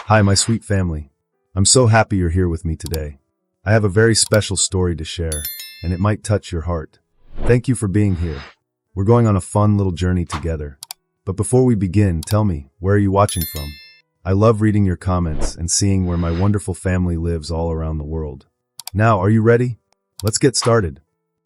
Hi, my sweet family. I'm so happy you're here with me today. I have a very special story to share, and it might touch your heart. Thank you for being here. We're going on a fun little journey together. But before we begin, tell me, where are you watching from? I love reading your comments and seeing where my wonderful family lives all around the world. Now, are you ready? Let's get started.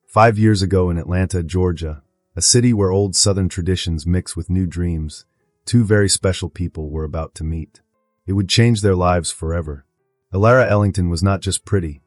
5 years ago in Atlanta, Georgia, a city where old Southern traditions mix with new dreams, two very special people were about to meet. It would change their lives forever. Alara Ellington was not just pretty,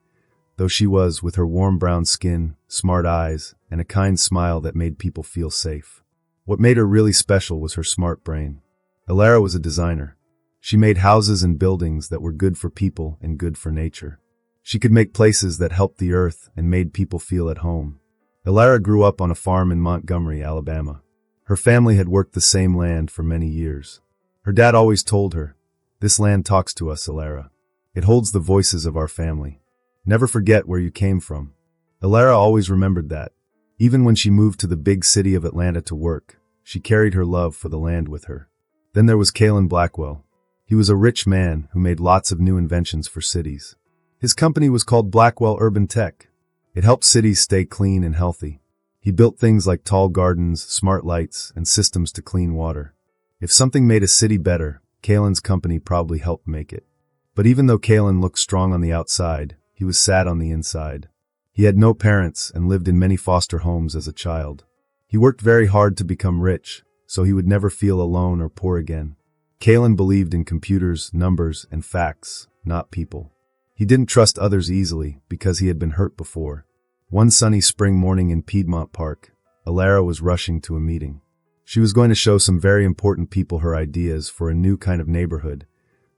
though she was, with her warm brown skin, smart eyes, and a kind smile that made people feel safe. What made her really special was her smart brain. Alara was a designer. She made houses and buildings that were good for people and good for nature. She could make places that helped the earth and made people feel at home. Alara grew up on a farm in Montgomery, Alabama. Her family had worked the same land for many years. Her dad always told her, "This land talks to us, Alara. It holds the voices of our family. Never forget where you came from." Alara always remembered that. Even when she moved to the big city of Atlanta to work, she carried her love for the land with her. Then there was Kalen Blackwell. He was a rich man who made lots of new inventions for cities. His company was called Blackwell Urban Tech. It helped cities stay clean and healthy. He built things like tall gardens, smart lights, and systems to clean water. If something made a city better, Kalen's company probably helped make it. But even though Kalen looked strong on the outside, he was sad on the inside. He had no parents and lived in many foster homes as a child. He worked very hard to become rich, so he would never feel alone or poor again. Kalen believed in computers, numbers, and facts, not people. He didn't trust others easily because he had been hurt before. One sunny spring morning in Piedmont Park, Alara was rushing to a meeting. She was going to show some very important people her ideas for a new kind of neighborhood,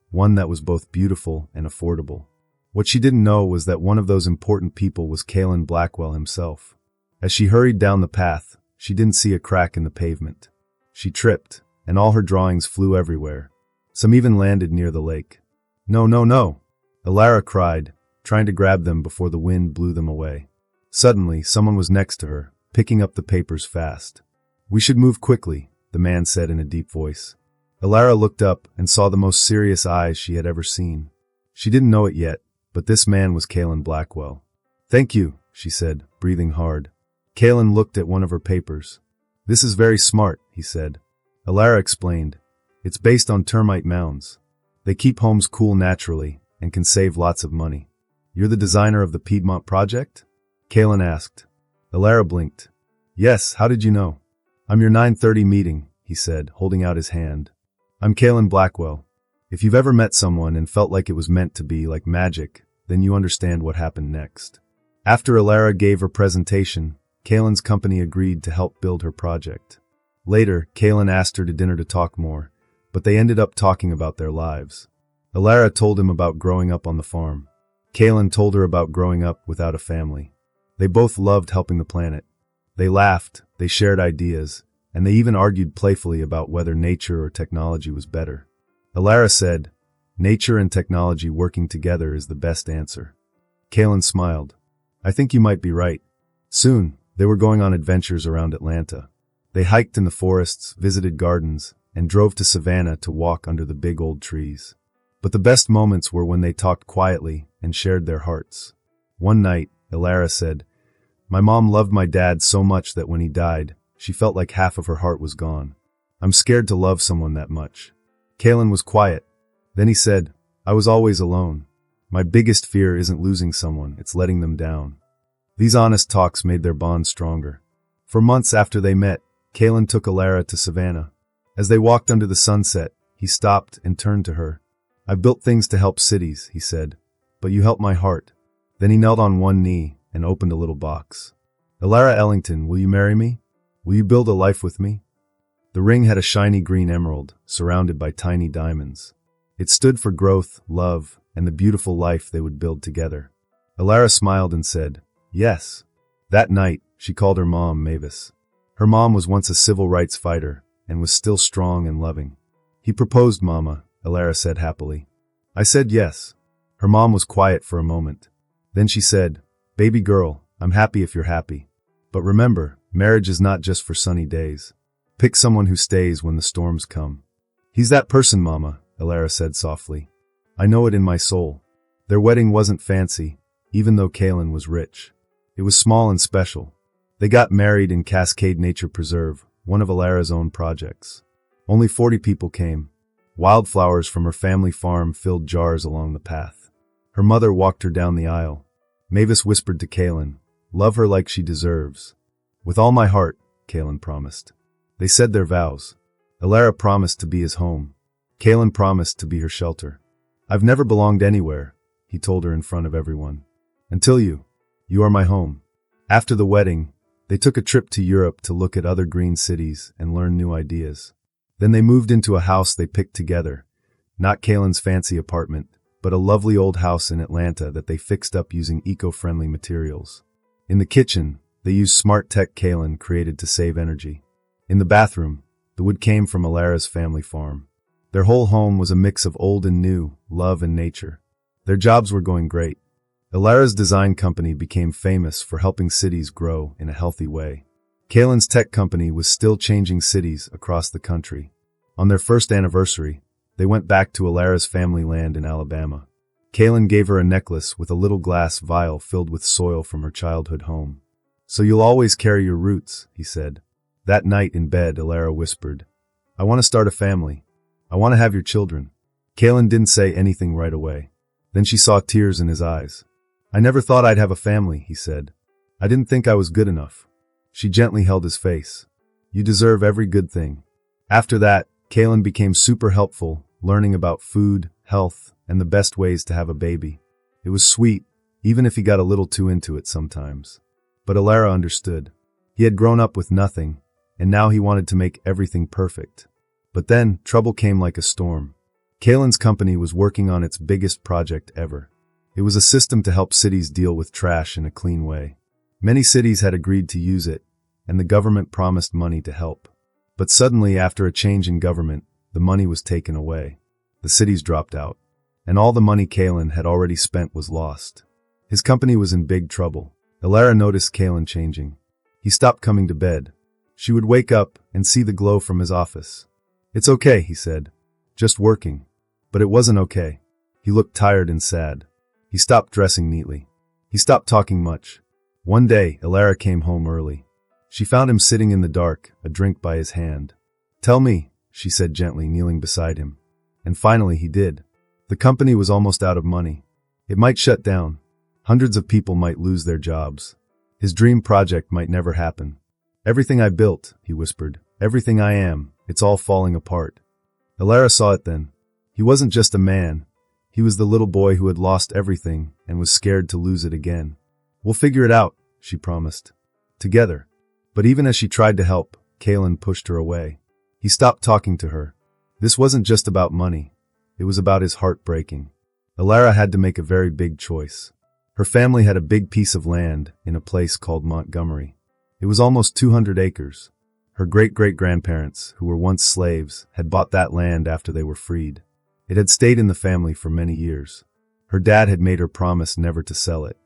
one that was both beautiful and affordable. What she didn't know was that one of those important people was Kalen Blackwell himself. As she hurried down the path, she didn't see a crack in the pavement. She tripped, and all her drawings flew everywhere. Some even landed near the lake. "No, no, no!" Alara cried, trying to grab them before the wind blew them away. Suddenly, someone was next to her, picking up the papers fast. "We should move quickly," the man said in a deep voice. Alara looked up and saw the most serious eyes she had ever seen. She didn't know it yet, but this man was Kalen Blackwell. "Thank you," she said, breathing hard. Kalen looked at one of her papers. "This is very smart," he said. Alara explained. "It's based on termite mounds. They keep homes cool naturally and can save lots of money." "You're the designer of the Piedmont project?" Kalen asked. Alara blinked. "Yes, how did you know?" "I'm your 9:30 meeting," he said, holding out his hand. "I'm Kalen Blackwell. If you've ever met someone and felt like it was meant to be, like magic, then you understand what happened next." After Alara gave her presentation, Kalen's company agreed to help build her project. Later, Kalen asked her to dinner to talk more, but they ended up talking about their lives. Alara told him about growing up on the farm. Kalen told her about growing up without a family. They both loved helping the planet. They laughed, they shared ideas, and they even argued playfully about whether nature or technology was better. Alara said, "Nature and technology working together is the best answer." Kalen smiled. "I think you might be right." Soon, they were going on adventures around Atlanta. They hiked in the forests, visited gardens, and drove to Savannah to walk under the big old trees. But the best moments were when they talked quietly and shared their hearts. One night, Alara said, "My mom loved my dad so much that when he died, she felt like half of her heart was gone. I'm scared to love someone that much." Kalen was quiet. Then he said, "I was always alone. My biggest fear isn't losing someone, it's letting them down." These honest talks made their bond stronger. For months after they met, Kalen took Alara to Savannah. As they walked under the sunset, he stopped and turned to her. "I've built things to help cities," he said, "but you help my heart." Then he knelt on one knee and opened a little box. "Alara Ellington, will you marry me? Will you build a life with me?" The ring had a shiny green emerald, surrounded by tiny diamonds. It stood for growth, love, and the beautiful life they would build together. Alara smiled and said, "Yes." That night, she called her mom Mavis. Her mom was once a civil rights fighter and was still strong and loving. "He proposed, Mama," Alara said happily. "I said yes." Her mom was quiet for a moment. Then she said, "Baby girl, I'm happy if you're happy. But remember, marriage is not just for sunny days. Pick someone who stays when the storms come." "He's that person, Mama," Alara said softly. I know it in my soul. Their wedding wasn't fancy, even though Kaylin was rich. It was small and special. They got married in Cascade Nature Preserve, one of Alara's own projects. Only 40 people came. Wildflowers from her family farm filled jars along the path. Her mother walked her down the aisle. Mavis whispered to Kaylin, "Love her like she deserves." "With all my heart," Kaylin promised. They said their vows. Alara promised to be his home. Kaylin promised to be her shelter. "I've never belonged anywhere," he told her in front of everyone. "Until you. You are my home." After the wedding, they took a trip to Europe to look at other green cities and learn new ideas. Then they moved into a house they picked together. Not Kaylin's fancy apartment, but a lovely old house in Atlanta that they fixed up using eco-friendly materials. In the kitchen, they used smart tech Kaylin created to save energy. In the bathroom, the wood came from Alara's family farm. Their whole home was a mix of old and new, love and nature. Their jobs were going great. Alara's design company became famous for helping cities grow in a healthy way. Kaylin's tech company was still changing cities across the country. On their first anniversary, they went back to Alara's family land in Alabama. Kaylin gave her a necklace with a little glass vial filled with soil from her childhood home. "So you'll always carry your roots," he said. That night in bed, Alara whispered, "I want to start a family. I want to have your children." Kaylin didn't say anything right away. Then she saw tears in his eyes. "I never thought I'd have a family," he said. "I didn't think I was good enough." She gently held his face. "You deserve every good thing." After that, Kaylin became super helpful, learning about food, health, and the best ways to have a baby. It was sweet, even if he got a little too into it sometimes. But Alara understood. He had grown up with nothing, and now he wanted to make everything perfect. But then, trouble came like a storm. Kaylin's company was working on its biggest project ever. It was a system to help cities deal with trash in a clean way. Many cities had agreed to use it, and the government promised money to help. But suddenly, after a change in government, the money was taken away. The cities dropped out, and all the money Kaylin had already spent was lost. His company was in big trouble. Alara noticed Kaylin changing. He stopped coming to bed. She would wake up and see the glow from his office. "It's okay," he said. "Just working." But it wasn't okay. He looked tired and sad. He stopped dressing neatly. He stopped talking much. One day, Alara came home early. She found him sitting in the dark, a drink by his hand. "Tell me," she said gently, kneeling beside him. And finally he did. The company was almost out of money. It might shut down. Hundreds of people might lose their jobs. His dream project might never happen. "Everything I built," he whispered, "everything I am, it's all falling apart." Alara saw it then. He wasn't just a man. He was the little boy who had lost everything and was scared to lose it again. "We'll figure it out," she promised. "Together." But even as she tried to help, Kaylin pushed her away. He stopped talking to her. This wasn't just about money. It was about his heart breaking. Alara had to make a very big choice. Her family had a big piece of land in a place called Montgomery. It was almost 200 acres. Her great-great-grandparents, who were once slaves, had bought that land after they were freed. It had stayed in the family for many years. Her dad had made her promise never to sell it.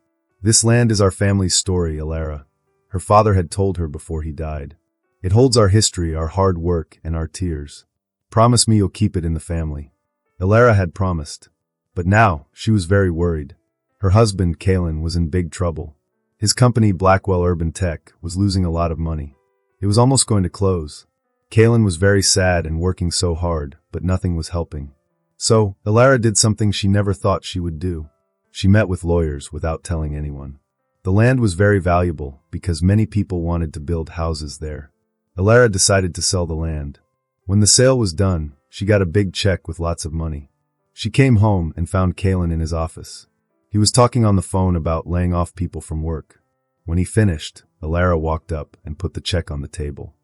"This land is our family's story, Alara," her father had told her before he died. "It holds our history, our hard work, and our tears. Promise me you'll keep it in the family." Alara had promised. But now, she was very worried. Her husband, Kaylin, was in big trouble. His company, Blackwell Urban Tech, was losing a lot of money. It was almost going to close. Kaylin was very sad and working so hard, but nothing was helping. So, Alara did something she never thought she would do. She met with lawyers without telling anyone. The land was very valuable because many people wanted to build houses there. Alara decided to sell the land. When the sale was done, she got a big check with lots of money. She came home and found Kaylin in his office. He was talking on the phone about laying off people from work. When he finished, Alara walked up and put the check on the table.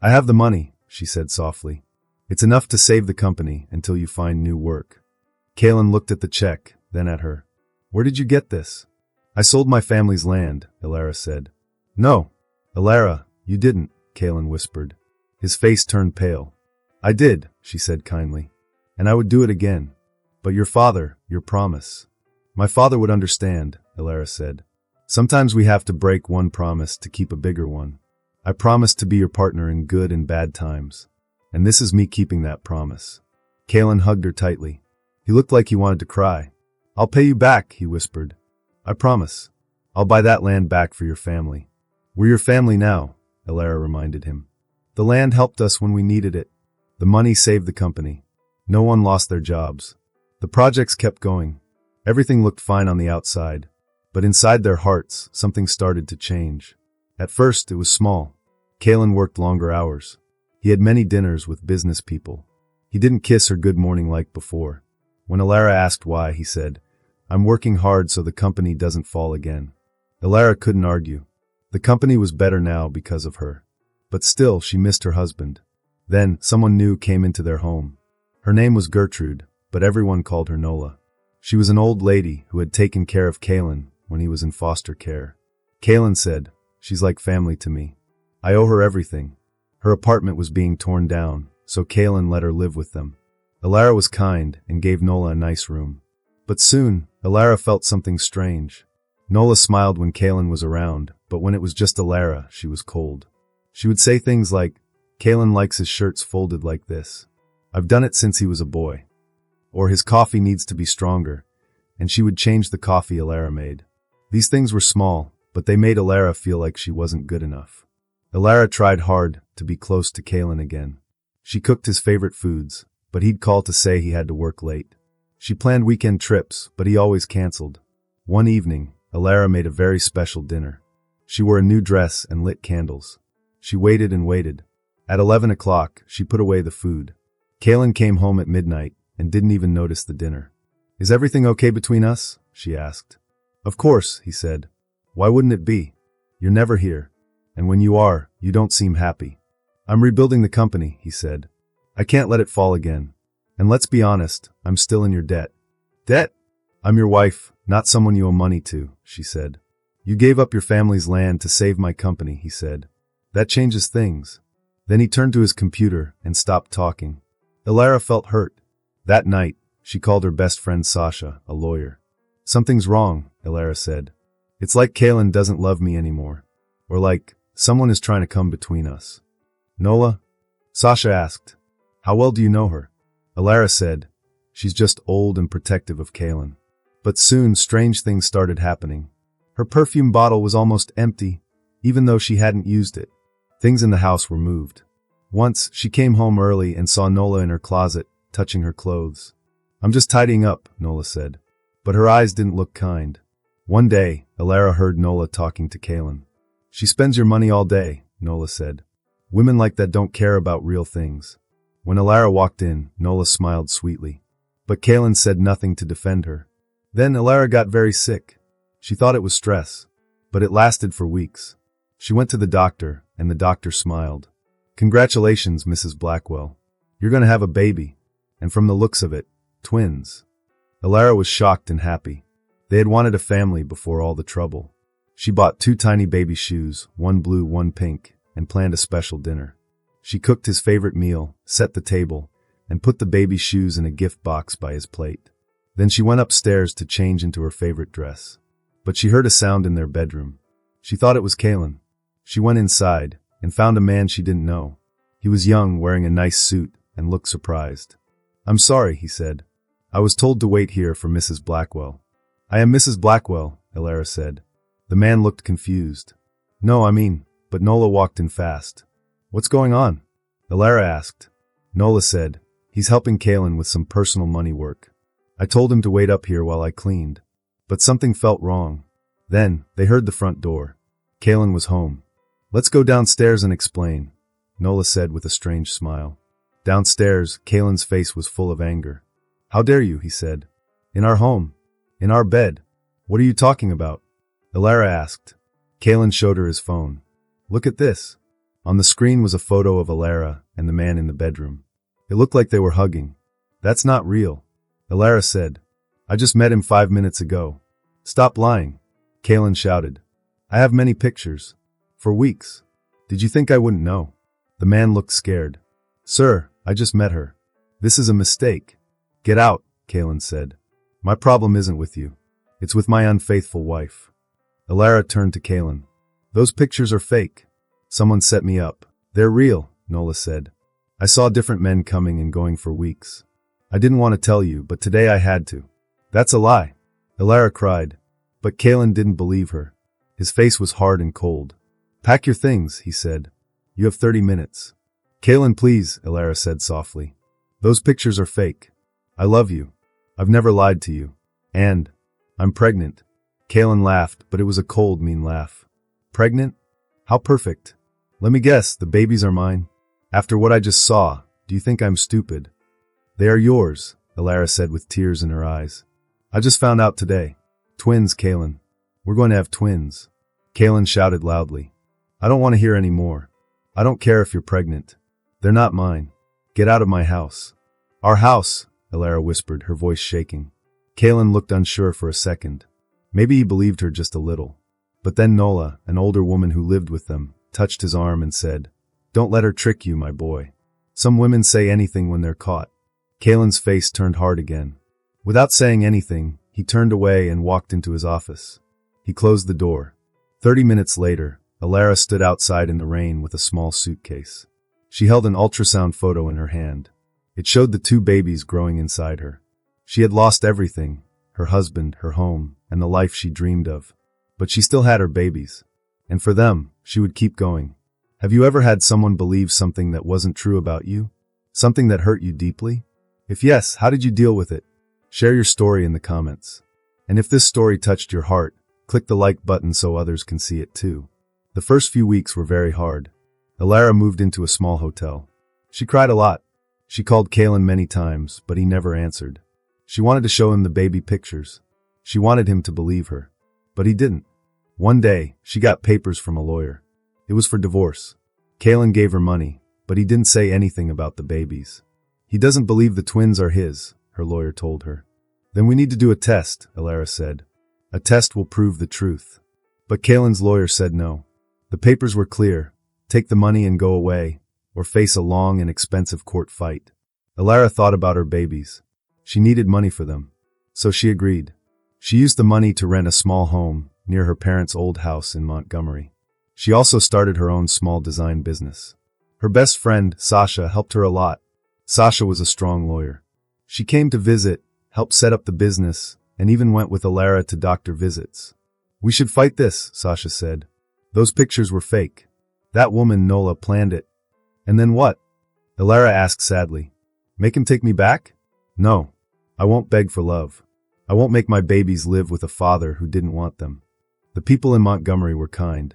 "I have the money," she said softly. "It's enough to save the company until you find new work." Kaylin looked at the check, then at her. "Where did you get this?" "I sold my family's land," Alara said. "No, Alara, you didn't," Kaylin whispered. His face turned pale. "I did," she said kindly. "And I would do it again. But your father, your promise." "My father would understand," Alara said. "Sometimes we have to break one promise to keep a bigger one. I promised to be your partner in good and bad times. And this is me keeping that promise." Kaylin hugged her tightly. He looked like he wanted to cry. I'll pay you back, he whispered. I promise. I'll buy that land back for your family. We're your family now, Elara reminded him. The land helped us when we needed it. The money saved the company. No one lost their jobs. The projects kept going. Everything looked fine on the outside. But inside their hearts, something started to change. At first, it was small. Kalen worked longer hours. He had many dinners with business people. He didn't kiss her good morning like before. When Elara asked why, he said, I'm working hard so the company doesn't fall again. Elara couldn't argue. The company was better now because of her. But still, she missed her husband. Then, someone new came into their home. Her name was Gertrude, but everyone called her Nola. She was an old lady who had taken care of Kalen when he was in foster care. Kalen said, she's like family to me. I owe her everything. Her apartment was being torn down, so Kalen let her live with them. Elara was kind and gave Nola a nice room. But soon, Elara felt something strange. Nola smiled when Kalen was around, but when it was just Elara, she was cold. She would say things like, Kalen likes his shirts folded like this. I've done it since he was a boy. Or his coffee needs to be stronger, and she would change the coffee Elara made. These things were small, but they made Elara feel like she wasn't good enough. Elara tried hard to be close to Kalen again. She cooked his favorite foods, but he'd call to say he had to work late. She planned weekend trips, but he always canceled. One evening, Elara made a very special dinner. She wore a new dress and lit candles. She waited and waited. At 11 o'clock, she put away the food. Kalen came home at midnight and didn't even notice the dinner. Is everything okay between us? She asked. Of course, he said. Why wouldn't it be? You're never here. And when you are, you don't seem happy. I'm rebuilding the company, he said. I can't let it fall again. And let's be honest, I'm still in your debt. Debt? I'm your wife, not someone you owe money to, she said. You gave up your family's land to save my company, he said. That changes things. Then he turned to his computer and stopped talking. Elara felt hurt. That night, she called her best friend Sasha, a lawyer. Something's wrong, Elara said. It's like Kalen doesn't love me anymore. Or like, someone is trying to come between us. Nola? Sasha asked. How well do you know her? Elara said, she's just old and protective of Kalen. But soon strange things started happening. Her perfume bottle was almost empty, even though she hadn't used it. Things in the house were moved. Once, she came home early and saw Nola in her closet, touching her clothes. I'm just tidying up, Nola said. But her eyes didn't look kind. One day, Elara heard Nola talking to Kalen. She spends your money all day, Nola said. Women like that don't care about real things. When Elara walked in, Nola smiled sweetly. But Kalen said nothing to defend her. Then Elara got very sick. She thought it was stress. But it lasted for weeks. She went to the doctor, and the doctor smiled. Congratulations, Mrs. Blackwell. You're going to have a baby. And from the looks of it, twins. Elara was shocked and happy. They had wanted a family before all the trouble. She bought 2 tiny baby shoes, one blue, one pink, and planned a special dinner. She cooked his favorite meal, set the table, and put the baby shoes in a gift box by his plate. Then she went upstairs to change into her favorite dress. But she heard a sound in their bedroom. She thought it was Kalen. She went inside and found a man she didn't know. He was young, wearing a nice suit, and looked surprised. I'm sorry, he said. I was told to wait here for Mrs. Blackwell. I am Mrs. Blackwell, Elara said. The man looked confused. No, but Nola walked in fast. What's going on? Elara asked. Nola said, he's helping Kalen with some personal money work. I told him to wait up here while I cleaned. But something felt wrong. Then, they heard the front door. Kalen was home. Let's go downstairs and explain, Nola said with a strange smile. Downstairs, Kalen's face was full of anger. How dare you, he said. In our home. In our bed. What are you talking about? Elara asked. Kalen showed her his phone. Look at this. On the screen was a photo of Elara and the man in the bedroom. It looked like they were hugging. That's not real. Elara said. I just met him 5 minutes ago. Stop lying. Kalen shouted. I have many pictures. For weeks. Did you think I wouldn't know? The man looked scared. Sir, I just met her. This is a mistake. Get out, Kalen said. My problem isn't with you. It's with my unfaithful wife. Elara turned to Kalen. Those pictures are fake. Someone set me up. They're real, Nola said. I saw different men coming and going for weeks. I didn't want to tell you, but today I had to. That's a lie, Elara cried. But Kalen didn't believe her. His face was hard and cold. Pack your things, he said. You have 30 minutes. Kalen, please, Elara said softly. Those pictures are fake. I love you. I've never lied to you. And I'm pregnant. Kalen laughed, but it was a cold, mean laugh. Pregnant? How perfect. Let me guess, the babies are mine? After what I just saw, do you think I'm stupid? They are yours, Elara said with tears in her eyes. I just found out today. Twins, Kalen. We're going to have twins. Kalen shouted loudly. I don't want to hear any more. I don't care if you're pregnant. They're not mine. Get out of my house. Our house, Elara whispered, her voice shaking. Kalen looked unsure for a second. Maybe he believed her just a little. But then Nola, an older woman who lived with them, touched his arm and said, Don't let her trick you, my boy. Some women say anything when they're caught. Kalen's face turned hard again. Without saying anything, he turned away and walked into his office. He closed the door. 30 minutes later, Elara stood outside in the rain with a small suitcase. She held an ultrasound photo in her hand. It showed the 2 babies growing inside her. She had lost everything, her husband, her home, and the life she dreamed of. But she still had her babies. And for them, she would keep going. Have you ever had someone believe something that wasn't true about you? Something that hurt you deeply? If yes, how did you deal with it? Share your story in the comments. And if this story touched your heart, click the like button so others can see it too. The first few weeks were very hard. Elara moved into a small hotel. She cried a lot. She called Kalen many times, but he never answered. She wanted to show him the baby pictures. She wanted him to believe her. But he didn't. One day, she got papers from a lawyer. It was for divorce. Kalen gave her money, but he didn't say anything about the babies. He doesn't believe the twins are his, her lawyer told her. Then we need to do a test, Elara said. A test will prove the truth. But Kalen's lawyer said no. The papers were clear. Take the money and go away, or face a long and expensive court fight. Elara thought about her babies. She needed money for them. So she agreed. She used the money to rent a small home near her parents' old house in Montgomery. She also started her own small design business. Her best friend, Sasha, helped her a lot. Sasha was a strong lawyer. She came to visit, helped set up the business, and even went with Elara to doctor visits. We should fight this, Sasha said. Those pictures were fake. That woman, Nola, planned it. And then what? Elara asked sadly. Make him take me back? No. I won't beg for love. I won't make my babies live with a father who didn't want them. The people in Montgomery were kind.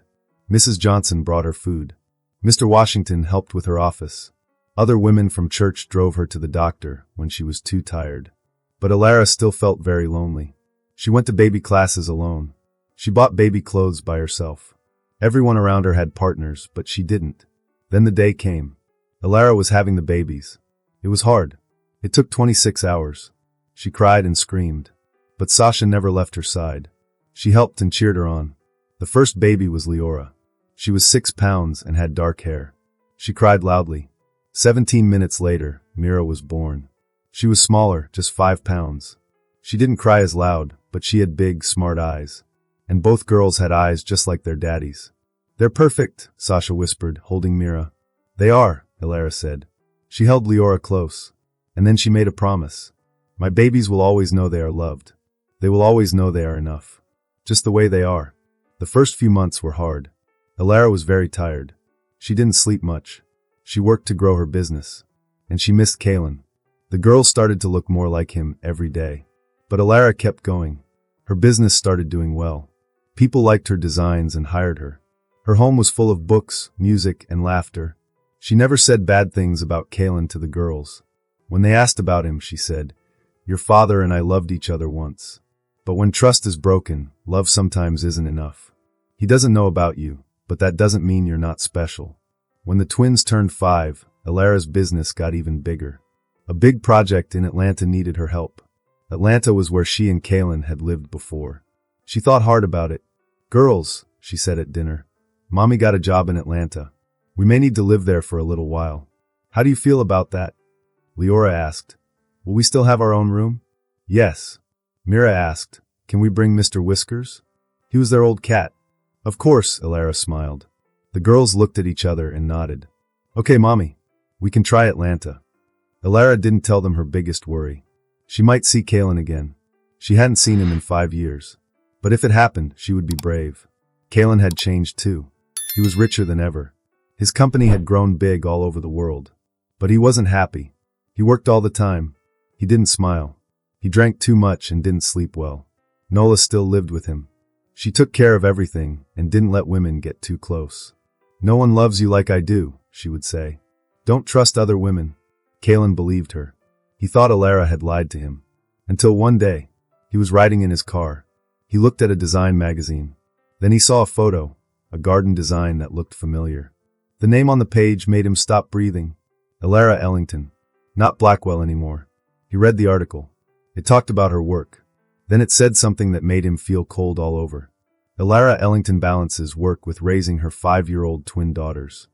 Mrs. Johnson brought her food. Mr. Washington helped with her office. Other women from church drove her to the doctor when she was too tired. But Elara still felt very lonely. She went to baby classes alone. She bought baby clothes by herself. Everyone around her had partners, but she didn't. Then the day came. Elara was having the babies. It was hard. It took 26 hours. She cried and screamed. But Sasha never left her side. She helped and cheered her on. The first baby was Leora. She was 6 pounds and had dark hair. She cried loudly. 17 minutes later, Mira was born. She was smaller, just 5 pounds. She didn't cry as loud, but she had big, smart eyes. And both girls had eyes just like their daddies. They're perfect, Sasha whispered, holding Mira. They are, Elara said. She held Leora close. And then she made a promise. My babies will always know they are loved. They will always know they are enough. Just the way they are. The first few months were hard. Elara was very tired. She didn't sleep much. She worked to grow her business. And she missed Kalen. The girls started to look more like him every day. But Elara kept going. Her business started doing well. People liked her designs and hired her. Her home was full of books, music, and laughter. She never said bad things about Kalen to the girls. When they asked about him, she said, Your father and I loved each other once. But when trust is broken, love sometimes isn't enough. He doesn't know about you, but that doesn't mean you're not special. When the twins turned 5, Elara's business got even bigger. A big project in Atlanta needed her help. Atlanta was where she and Kalen had lived before. She thought hard about it. Girls, she said at dinner, Mommy got a job in Atlanta. We may need to live there for a little while. How do you feel about that? Leora asked. Will we still have our own room? Yes. Mira asked. Can we bring Mr. Whiskers? He was their old cat. Of course, Elara smiled. The girls looked at each other and nodded. Okay, Mommy. We can try Atlanta. Alara didn't tell them her biggest worry. She might see Kalen again. She hadn't seen him in 5 years. But if it happened, she would be brave. Kalen had changed too. He was richer than ever. His company had grown big all over the world. But he wasn't happy. He worked all the time. He didn't smile. He drank too much and didn't sleep well. Nola still lived with him. She took care of everything and didn't let women get too close. "No one loves you like I do," she would say. "Don't trust other women." Kalen believed her. He thought Alara had lied to him. Until one day, he was riding in his car. He looked at a design magazine. Then he saw a photo, a garden design that looked familiar. The name on the page made him stop breathing. Alara Ellington. Not Blackwell anymore. He read the article. It talked about her work. Then it said something that made him feel cold all over. Alara Ellington balances work with raising her 5-year-old twin daughters.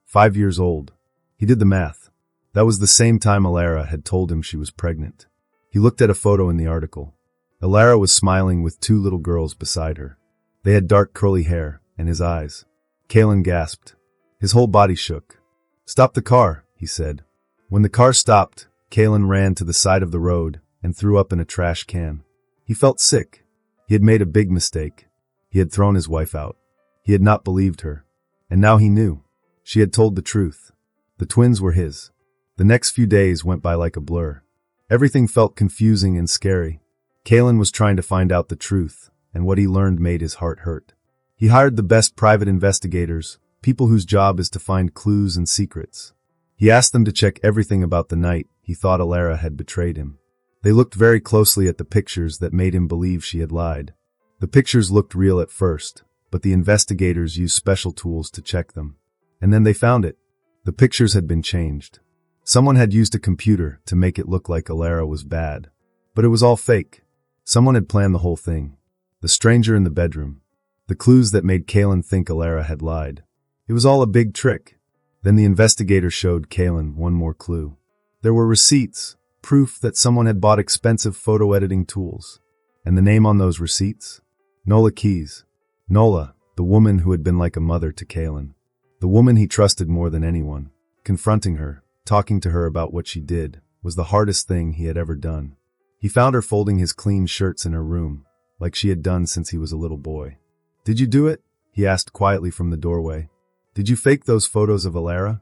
5 years old. He did the math. That was the same time Alara had told him she was pregnant. He looked at a photo in the article. Alara was smiling with 2 little girls beside her. They had dark curly hair, and his eyes. Kalen gasped. His whole body shook. "Stop the car," he said. When the car stopped, Kalen ran to the side of the road and threw up in a trash can. He felt sick. He had made a big mistake. He had thrown his wife out. He had not believed her. And now he knew. She had told the truth. The twins were his. The next few days went by like a blur. Everything felt confusing and scary. Kalen was trying to find out the truth, and what he learned made his heart hurt. He hired the best private investigators, people whose job is to find clues and secrets. He asked them to check everything about the night he thought Alara had betrayed him. They looked very closely at the pictures that made him believe she had lied. The pictures looked real at first, but the investigators used special tools to check them. And then they found it. The pictures had been changed. Someone had used a computer to make it look like Alara was bad. But it was all fake. Someone had planned the whole thing. The stranger in the bedroom. The clues that made Kalen think Alara had lied. It was all a big trick. Then the investigator showed Kalen one more clue. There were receipts, proof that someone had bought expensive photo editing tools. And the name on those receipts? Nola Keys. Nola, the woman who had been like a mother to Kalen. The woman he trusted more than anyone. Confronting her, talking to her about what she did, was the hardest thing he had ever done. He found her folding his clean shirts in her room, like she had done since he was a little boy. "Did you do it?" he asked quietly from the doorway. "Did you fake those photos of Alara?"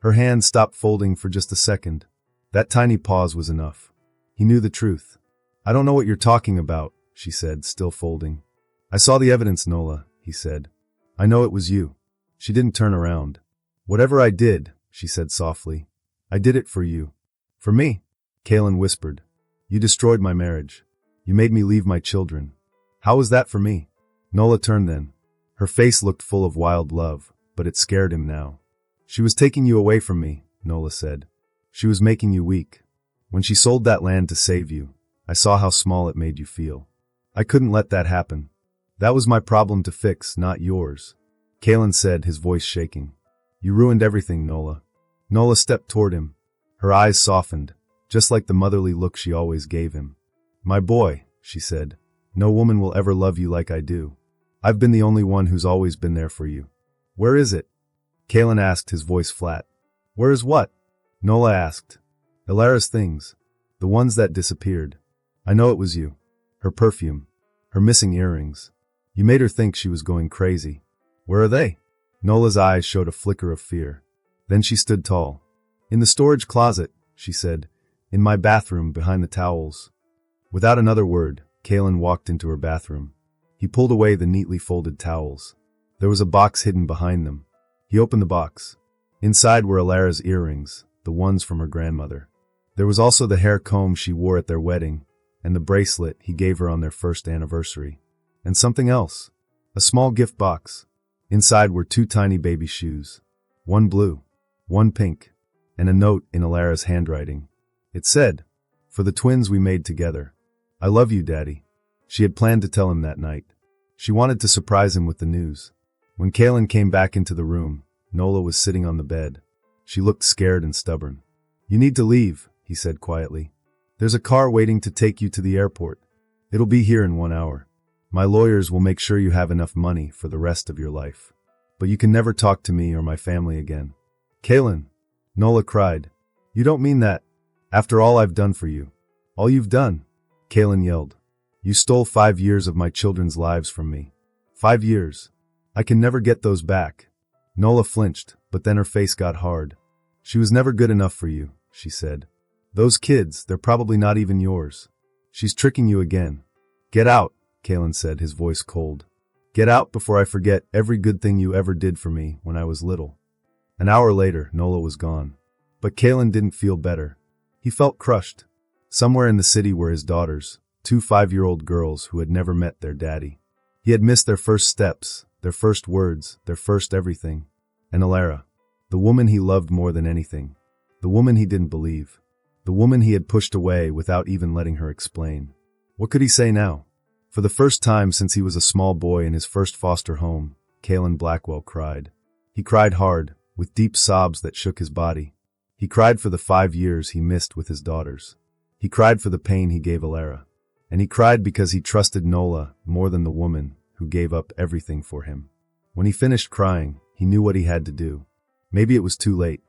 Her hand stopped folding for just a second. That tiny pause was enough. He knew the truth. "I don't know what you're talking about," she said, still folding. "I saw the evidence, Nola," he said. "I know it was you." She didn't turn around. "Whatever I did," she said softly, "I did it for you." "For me?" Kalen whispered. "You destroyed my marriage. You made me leave my children. How was that for me?" Nola turned then. Her face looked full of wild love, but it scared him now. "She was taking you away from me," Nola said. "She was making you weak. When she sold that land to save you, I saw how small it made you feel. I couldn't let that happen. That was my problem to fix, not yours." Kalen said, his voice shaking. "You ruined everything, Nola." Nola stepped toward him. Her eyes softened, just like the motherly look she always gave him. "My boy," she said, "no woman will ever love you like I do. I've been the only one who's always been there for you." "Where is it?" Kalen asked, his voice flat. "Where is what?" Nola asked. "Alara's things. The ones that disappeared. I know it was you. Her perfume. Her missing earrings. You made her think she was going crazy. Where are they?" Nola's eyes showed a flicker of fear. Then she stood tall. "In the storage closet," she said. "In my bathroom behind the towels." Without another word, Kalen walked into her bathroom. He pulled away the neatly folded towels. There was a box hidden behind them. He opened the box. Inside were Alara's earrings, the ones from her grandmother. There was also the hair comb she wore at their wedding, and the bracelet he gave her on their first anniversary. And something else. A small gift box. Inside were 2 tiny baby shoes. One blue, one pink, and a note in Alara's handwriting. It said, "For the twins we made together. I love you, Daddy." She had planned to tell him that night. She wanted to surprise him with the news. When Kalen came back into the room, Nola was sitting on the bed. She looked scared and stubborn. "You need to leave," he said quietly. "There's a car waiting to take you to the airport. It'll be here in 1 hour. My lawyers will make sure you have enough money for the rest of your life. But you can never talk to me or my family again." "Kalen," Nola cried. "You don't mean that." After all I've done for you. All you've done, Kaylin yelled. You stole 5 years of my children's lives from me. 5 years. I can never get those back. Nola flinched, but then her face got hard. She was never good enough for you, she said. Those kids, they're probably not even yours. She's tricking you again. Get out, Kaylin said, his voice cold. Get out before I forget every good thing you ever did for me when I was little. An hour later, Nola was gone. But Kaylin didn't feel better. He felt crushed. Somewhere in the city were his daughters, 2 5-year-old girls who had never met their daddy. He had missed their first steps, their first words, their first everything. And Alara, the woman he loved more than anything. The woman he didn't believe. The woman he had pushed away without even letting her explain. What could he say now? For the first time since he was a small boy in his first foster home, Kalen Blackwell cried. He cried hard, with deep sobs that shook his body. He cried for the 5 years he missed with his daughters. He cried for the pain he gave Alara. And he cried because he trusted Nola more than the woman who gave up everything for him. When he finished crying, he knew what he had to do. Maybe it was too late.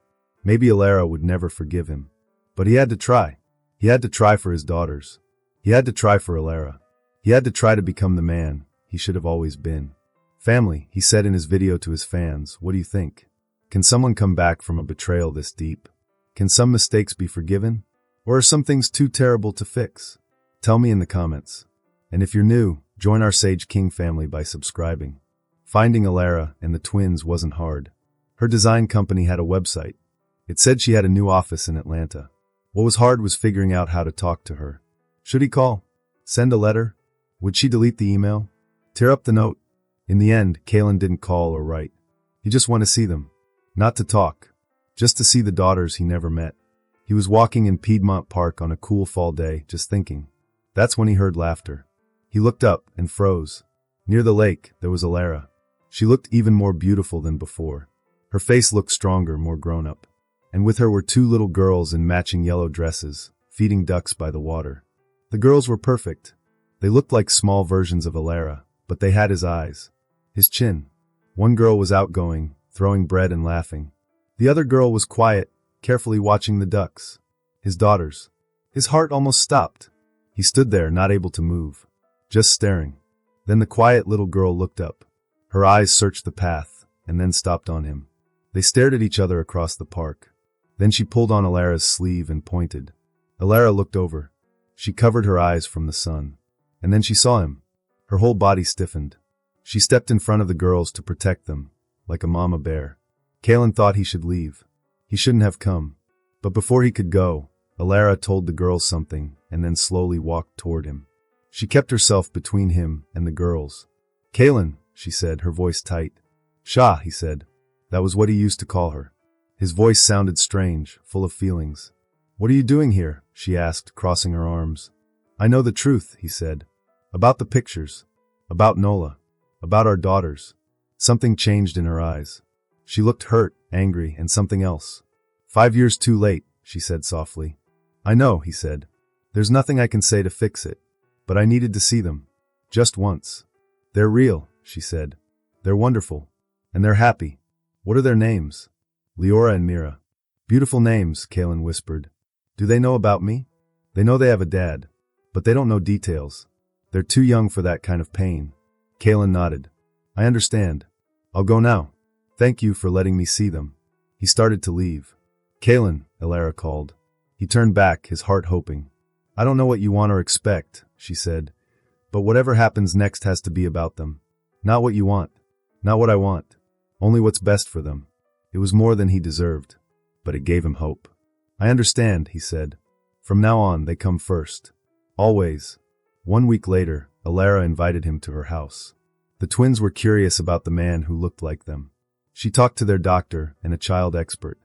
Maybe Alara would never forgive him. But he had to try. He had to try for his daughters. He had to try for Alara. He had to try to become the man he should have always been. Family, he said in his video to his fans, what do you think? Can someone come back from a betrayal this deep? Can some mistakes be forgiven? Or are some things too terrible to fix? Tell me in the comments. And if you're new, join our Sage King family by subscribing. Finding Alara and the twins wasn't hard. Her design company had a website. It said she had a new office in Atlanta. What was hard was figuring out how to talk to her. Should he call? Send a letter? Would she delete the email? Tear up the note? In the end, Kalen didn't call or write. He just wanted to see them. Not to talk. Just to see the daughters he never met. He was walking in Piedmont Park on a cool fall day, just thinking. That's when he heard laughter. He looked up and froze. Near the lake, there was Alara. She looked even more beautiful than before. Her face looked stronger, more grown up. And with her were 2 little girls in matching yellow dresses, feeding ducks by the water. The girls were perfect. They looked like small versions of Alara, but they had his eyes. His chin. One girl was outgoing, throwing bread and laughing. The other girl was quiet, carefully watching the ducks. His daughters. His heart almost stopped. He stood there, not able to move. Just staring. Then the quiet little girl looked up. Her eyes searched the path, and then stopped on him. They stared at each other across the park. Then she pulled on Alara's sleeve and pointed. Alara looked over. She covered her eyes from the sun. And then she saw him. Her whole body stiffened. She stepped in front of the girls to protect them, like a mama bear. Kalen thought he should leave. He shouldn't have come. But before he could go, Alara told the girls something and then slowly walked toward him. She kept herself between him and the girls. Kalen, she said, her voice tight. Shah, he said. That was what he used to call her. His voice sounded strange, full of feelings. What are you doing here? She asked, crossing her arms. I know the truth, he said. About the pictures. About Nola. About our daughters. Something changed in her eyes. She looked hurt, angry, and something else. 5 years too late, she said softly. I know, he said. There's nothing I can say to fix it. But I needed to see them. Just once. They're real, she said. They're wonderful. And they're happy. What are their names? Leora and Mira. Beautiful names, Kalen whispered. Do they know about me? They know they have a dad. But they don't know details. They're too young for that kind of pain. Kalen nodded. I understand. I'll go now. Thank you for letting me see them. He started to leave. Kalen, Alara called. He turned back, his heart hoping. I don't know what you want or expect, she said. But whatever happens next has to be about them. Not what you want. Not what I want. Only what's best for them. It was more than he deserved. But it gave him hope. I understand, he said. From now on, they come first. Always. 1 week later, Alara invited him to her house. The twins were curious about the man who looked like them. She talked to their doctor and a child expert.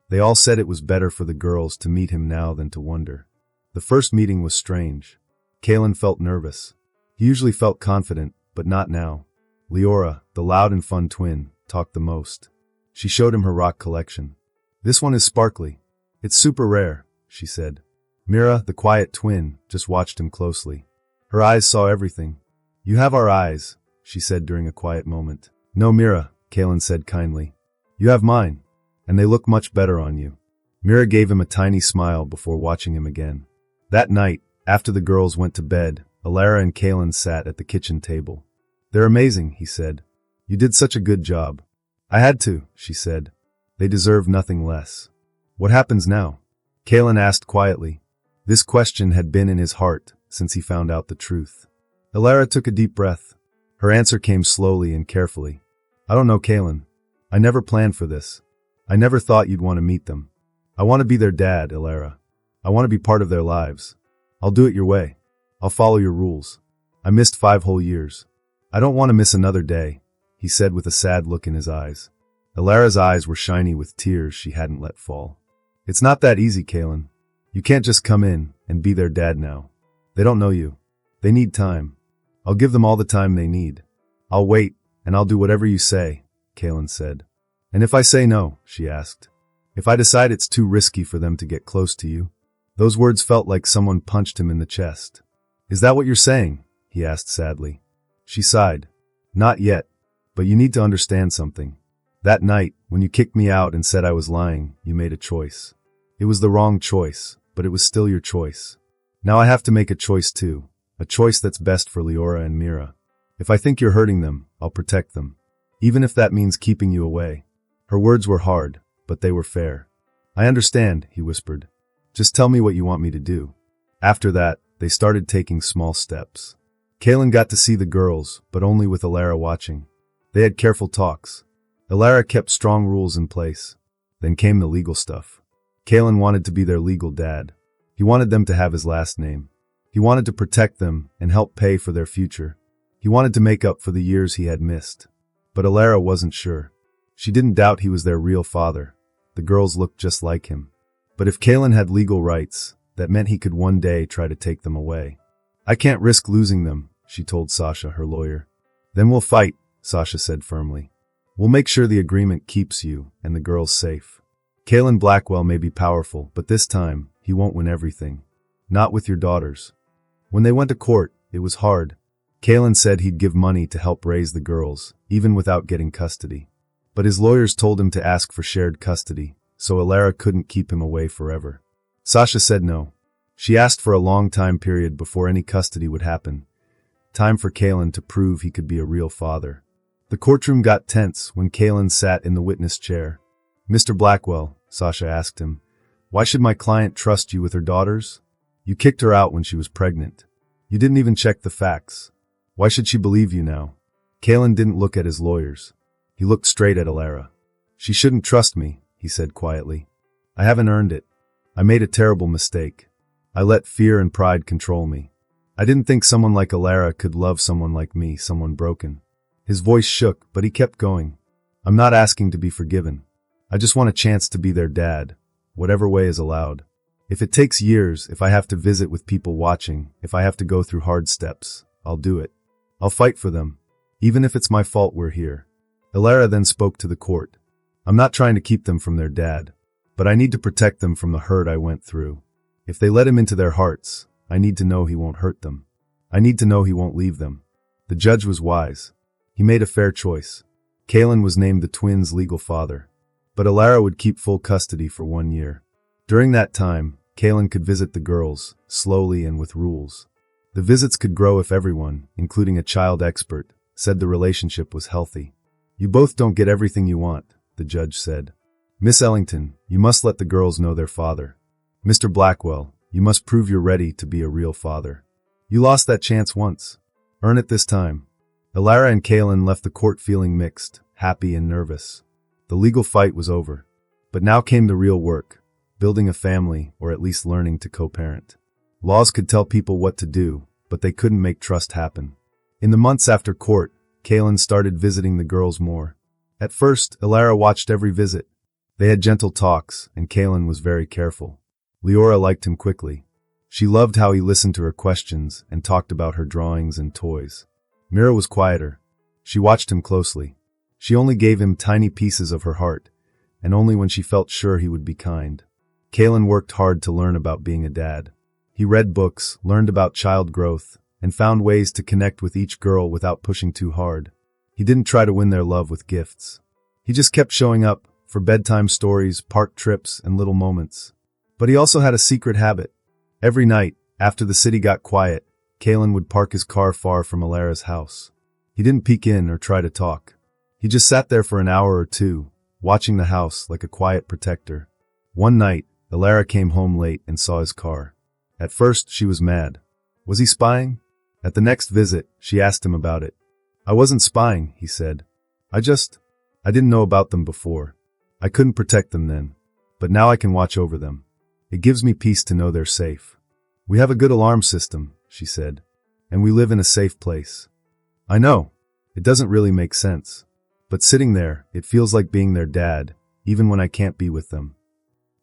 They all said it was better for the girls to meet him now than to wonder. The first meeting was strange. Kalen felt nervous. He usually felt confident, but not now. Leora, the loud and fun twin, talked the most. She showed him her rock collection. This one is sparkly. It's super rare, she said. Mira, the quiet twin, just watched him closely. Her eyes saw everything. You have our eyes, she said during a quiet moment. No, Mira, Kalen said kindly. You have mine, and they look much better on you. Mira gave him a tiny smile before watching him again. That night, after the girls went to bed, Alara and Kalen sat at the kitchen table. "They're amazing," he said. "You did such a good job." "I had to," she said. "They deserve nothing less." "What happens now?" Kalen asked quietly. This question had been in his heart since he found out the truth. Alara took a deep breath. Her answer came slowly and carefully. "I don't know, Kalen. I never planned for this. I never thought you'd want to meet them. I want to be their dad, Alara. I want to be part of their lives. I'll do it your way. I'll follow your rules. I missed 5 whole years. I don't want to miss another day," he said with a sad look in his eyes. Alara's eyes were shiny with tears she hadn't let fall. "It's not that easy, Kalen. You can't just come in and be their dad now. They don't know you. They need time. I'll give them all the time they need. I'll wait, and I'll do whatever you say," Kalen said. "And if I say no," she asked. "If I decide it's too risky for them to get close to you?" Those words felt like someone punched him in the chest. "Is that what you're saying?" he asked sadly. She sighed. "Not yet, but you need to understand something. That night, when you kicked me out and said I was lying, you made a choice. It was the wrong choice, but it was still your choice. Now I have to make a choice too, a choice that's best for Leora and Mira. If I think you're hurting them, I'll protect them, even if that means keeping you away." Her words were hard, but they were fair. "I understand," he whispered. "Just tell me what you want me to do." After that, they started taking small steps. Kalen got to see the girls, but only with Alara watching. They had careful talks. Alara kept strong rules in place. Then came the legal stuff. Kalen wanted to be their legal dad. He wanted them to have his last name. He wanted to protect them and help pay for their future. He wanted to make up for the years he had missed. But Alara wasn't sure. She didn't doubt he was their real father. The girls looked just like him. But if Kalen had legal rights, that meant he could one day try to take them away. "I can't risk losing them," she told Sasha, her lawyer. "Then we'll fight," Sasha said firmly. "We'll make sure the agreement keeps you and the girls safe. Kalen Blackwell may be powerful, but this time, he won't win everything. Not with your daughters." When they went to court, it was hard. Kalen said he'd give money to help raise the girls, even without getting custody. But his lawyers told him to ask for shared custody, so Alara couldn't keep him away forever. Sasha said no. She asked for a long time period before any custody would happen. Time for Kalen to prove he could be a real father. The courtroom got tense when Kalen sat in the witness chair. "Mr. Blackwell," Sasha asked him, "why should my client trust you with her daughters? You kicked her out when she was pregnant. You didn't even check the facts. Why should she believe you now?" Kalen didn't look at his lawyers. He looked straight at Alara. "She shouldn't trust me," he said quietly. "I haven't earned it. I made a terrible mistake. I let fear and pride control me. I didn't think someone like Alara could love someone like me, someone broken." His voice shook, but he kept going. "I'm not asking to be forgiven. I just want a chance to be their dad, whatever way is allowed. If it takes years, if I have to visit with people watching, if I have to go through hard steps, I'll do it. I'll fight for them, even if it's my fault we're here." Alara then spoke to the court. "I'm not trying to keep them from their dad, but I need to protect them from the hurt I went through. If they let him into their hearts, I need to know he won't hurt them. I need to know he won't leave them." The judge was wise. He made a fair choice. Kalen was named the twins' legal father, but Alara would keep full custody for 1 year. During that time, Kalen could visit the girls, slowly and with rules. The visits could grow if everyone, including a child expert, said the relationship was healthy. "You both don't get everything you want," the judge said. "Miss Ellington, you must let the girls know their father. Mr. Blackwell, you must prove you're ready to be a real father. You lost that chance once. Earn it this time." Alara and Kalen left the court feeling mixed, happy and nervous. The legal fight was over. But now came the real work, building a family or at least learning to co-parent. Laws could tell people what to do, but they couldn't make trust happen. In the months after court, Kalen started visiting the girls more. At first, Alara watched every visit. They had gentle talks, and Kalen was very careful. Leora liked him quickly. She loved how he listened to her questions and talked about her drawings and toys. Mira was quieter. She watched him closely. She only gave him tiny pieces of her heart, and only when she felt sure he would be kind. Kalen worked hard to learn about being a dad. He read books, learned about child growth, and found ways to connect with each girl without pushing too hard. He didn't try to win their love with gifts. He just kept showing up, for bedtime stories, park trips, and little moments. But he also had a secret habit. Every night, after the city got quiet, Kalen would park his car far from Alara's house. He didn't peek in or try to talk. He just sat there for an hour or two, watching the house like a quiet protector. One night, Alara came home late and saw his car. At first, she was mad. Was he spying? At the next visit, she asked him about it. I wasn't spying, he said. I didn't know about them before. I couldn't protect them then. But now I can watch over them. It gives me peace to know they're safe. We have a good alarm system, she said. And we live in a safe place. I know. It doesn't really make sense. But sitting there, it feels like being their dad, even when I can't be with them.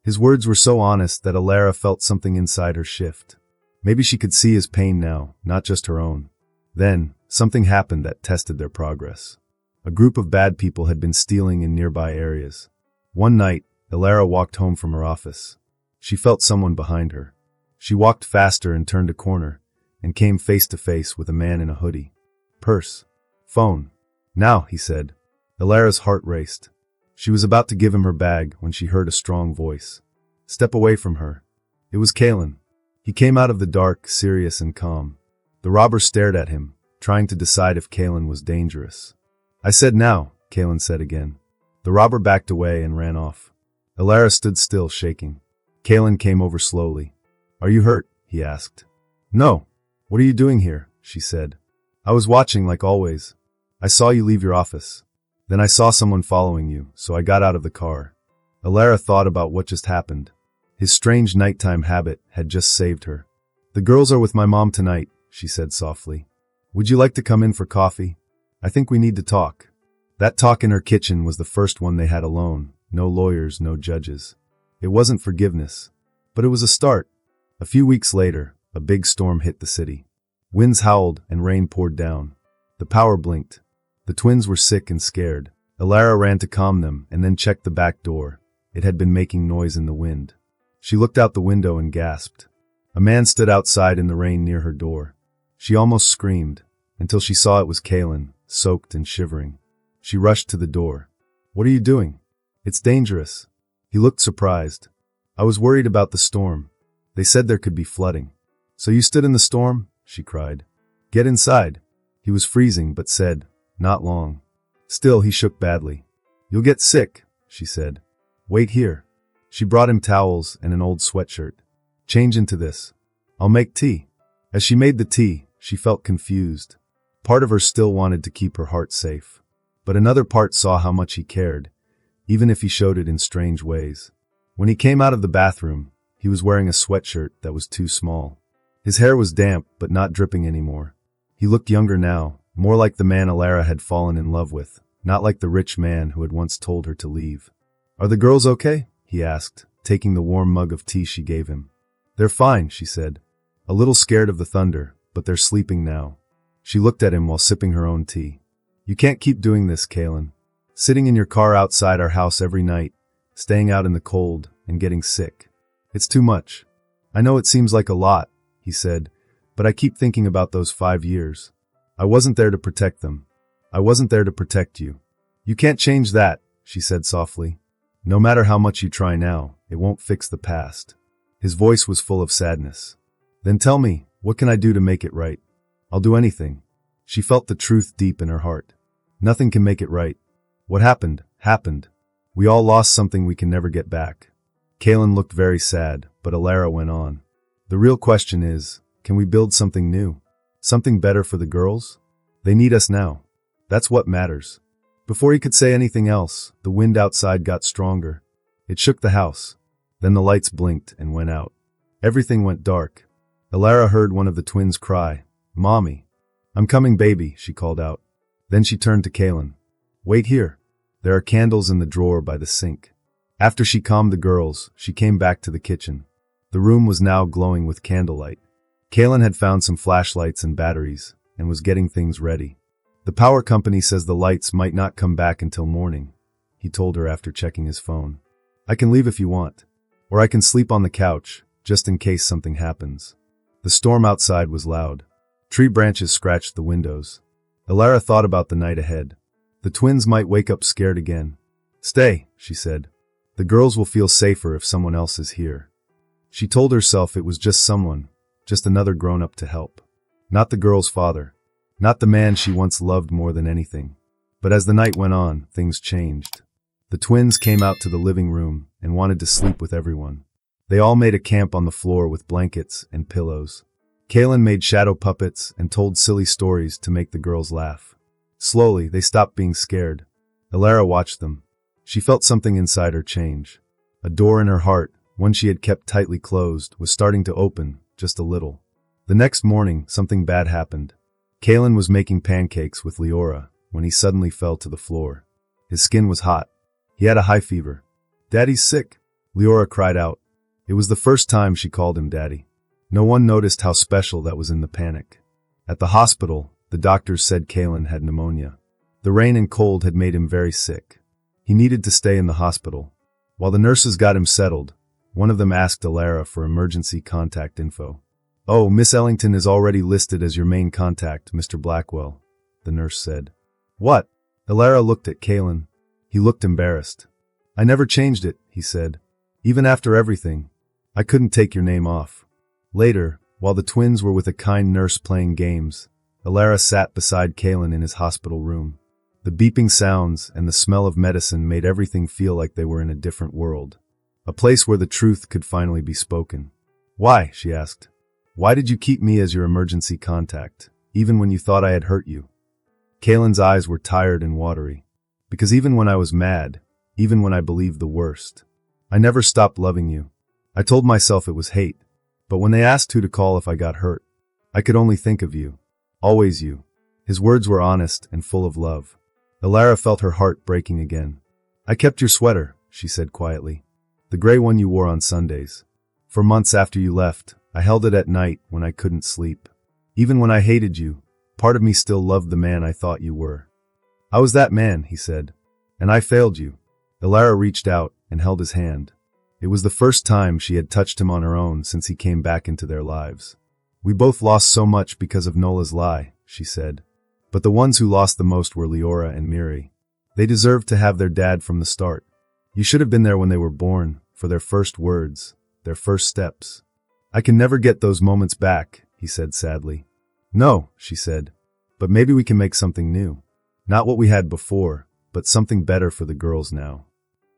His words were so honest that Alara felt something inside her shift. Maybe she could see his pain now, not just her own. Then, something happened that tested their progress. A group of bad people had been stealing in nearby areas. One night, Alara walked home from her office. She felt someone behind her. She walked faster and turned a corner, and came face to face with a man in a hoodie. Purse. Phone. Now, he said. Alara's heart raced. She was about to give him her bag when she heard a strong voice. Step away from her. It was Kalen. He came out of the dark, serious and calm. The robber stared at him, trying to decide if Kalen was dangerous. I said now, Kalen said again. The robber backed away and ran off. Alara stood still, shaking. Kalen came over slowly. Are you hurt? He asked. No. What are you doing here? She said. I was watching like always. I saw you leave your office. Then I saw someone following you, so I got out of the car. Alara thought about what just happened. His strange nighttime habit had just saved her. The girls are with my mom tonight, she said softly. Would you like to come in for coffee? I think we need to talk. That talk in her kitchen was the first one they had alone. No lawyers, no judges. It wasn't forgiveness. But it was a start. A few weeks later, a big storm hit the city. Winds howled and rain poured down. The power blinked. The twins were sick and scared. Alara ran to calm them and then checked the back door. It had been making noise in the wind. She looked out the window and gasped. A man stood outside in the rain near her door. She almost screamed, until she saw it was Kalen, soaked and shivering. She rushed to the door. What are you doing? It's dangerous. He looked surprised. I was worried about the storm. They said there could be flooding. So you stood in the storm? She cried. Get inside. He was freezing but said, not long. Still, he shook badly. You'll get sick, she said. Wait here. She brought him towels and an old sweatshirt. Change into this. I'll make tea. As she made the tea, she felt confused. Part of her still wanted to keep her heart safe. But another part saw how much he cared, even if he showed it in strange ways. When he came out of the bathroom, he was wearing a sweatshirt that was too small. His hair was damp but not dripping anymore. He looked younger now, more like the man Alara had fallen in love with, not like the rich man who had once told her to leave. Are the girls okay? He asked, taking the warm mug of tea she gave him. They're fine, she said. A little scared of the thunder, but they're sleeping now. She looked at him while sipping her own tea. You can't keep doing this, Kalen. Sitting in your car outside our house every night, staying out in the cold, and getting sick. It's too much. I know it seems like a lot, he said, but I keep thinking about those 5 years. I wasn't there to protect them. I wasn't there to protect you. You can't change that, she said softly. No matter how much you try now, it won't fix the past. His voice was full of sadness. Then tell me, what can I do to make it right? I'll do anything. She felt the truth deep in her heart. Nothing can make it right. What happened, happened. We all lost something we can never get back. Kalen looked very sad, but Alara went on. The real question is, can we build something new? Something better for the girls? They need us now. That's what matters. Before he could say anything else, the wind outside got stronger. It shook the house. Then the lights blinked and went out. Everything went dark. Alara heard one of the twins cry, Mommy. I'm coming, baby, she called out. Then she turned to Kalen. Wait here. There are candles in the drawer by the sink. After she calmed the girls, she came back to the kitchen. The room was now glowing with candlelight. Kalen had found some flashlights and batteries, and was getting things ready. The power company says the lights might not come back until morning, he told her after checking his phone. I can leave if you want. Or I can sleep on the couch, just in case something happens. The storm outside was loud. Tree branches scratched the windows. Alara thought about the night ahead. The twins might wake up scared again. Stay, she said. The girls will feel safer if someone else is here. She told herself it was just someone, just another grown-up to help. Not the girl's father. Not the man she once loved more than anything. But as the night went on, things changed. The twins came out to the living room and wanted to sleep with everyone. They all made a camp on the floor with blankets and pillows. Kaylin made shadow puppets and told silly stories to make the girls laugh. Slowly, they stopped being scared. Elara watched them. She felt something inside her change. A door in her heart, one she had kept tightly closed, was starting to open, just a little. The next morning, something bad happened. Kaylin was making pancakes with Leora when he suddenly fell to the floor. His skin was hot. He had a high fever. "Daddy's sick," Leora cried out. It was the first time she called him Daddy. No one noticed how special that was in the panic. At the hospital, the doctors said Kaylin had pneumonia. The rain and cold had made him very sick. He needed to stay in the hospital. While the nurses got him settled, one of them asked Elara for emergency contact info. "Oh, Miss Ellington is already listed as your main contact, Mr. Blackwell," the nurse said. "What?" Elara looked at Kaylin. He looked embarrassed. "I never changed it," he said. "Even after everything. I couldn't take your name off." Later, while the twins were with a kind nurse playing games, Elara sat beside Kaylin in his hospital room. The beeping sounds and the smell of medicine made everything feel like they were in a different world. A place where the truth could finally be spoken. "Why?" she asked. "Why did you keep me as your emergency contact, even when you thought I had hurt you?" Kaylin's eyes were tired and watery. "Because even when I was mad, even when I believed the worst, I never stopped loving you. I told myself it was hate. But when they asked who to call if I got hurt, I could only think of you. Always you." His words were honest and full of love. Elara felt her heart breaking again. "I kept your sweater," she said quietly. "The gray one you wore on Sundays. For months after you left, I held it at night when I couldn't sleep. Even when I hated you, part of me still loved the man I thought you were." "I was that man," he said. "And I failed you." Elara reached out and held his hand. It was the first time she had touched him on her own since he came back into their lives. "We both lost so much because of Nola's lie," she said. "But the ones who lost the most were Leora and Miri. They deserved to have their dad from the start. You should have been there when they were born, for their first words, their first steps." "I can never get those moments back," he said sadly. "No," she said. "But maybe we can make something new. Not what we had before, but something better for the girls now."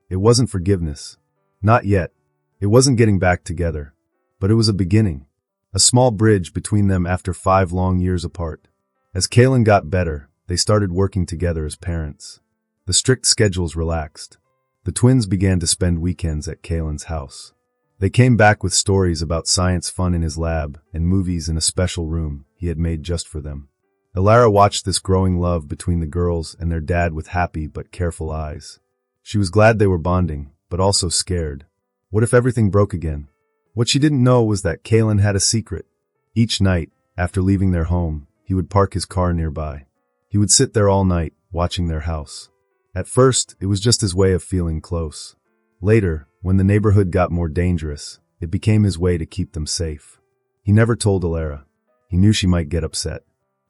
It wasn't forgiveness. Not yet. It wasn't getting back together. But it was a beginning. A small bridge between them after 5 long years apart. As Kaylin got better, they started working together as parents. The strict schedules relaxed. The twins began to spend weekends at Kaylin's house. They came back with stories about science fun in his lab and movies in a special room he had made just for them. Elara watched this growing love between the girls and their dad with happy but careful eyes. She was glad they were bonding, but also scared. What if everything broke again? What she didn't know was that Kaylin had a secret. Each night, after leaving their home, he would park his car nearby. He would sit there all night, watching their house. At first, it was just his way of feeling close. Later, when the neighborhood got more dangerous, it became his way to keep them safe. He never told Elara. He knew she might get upset.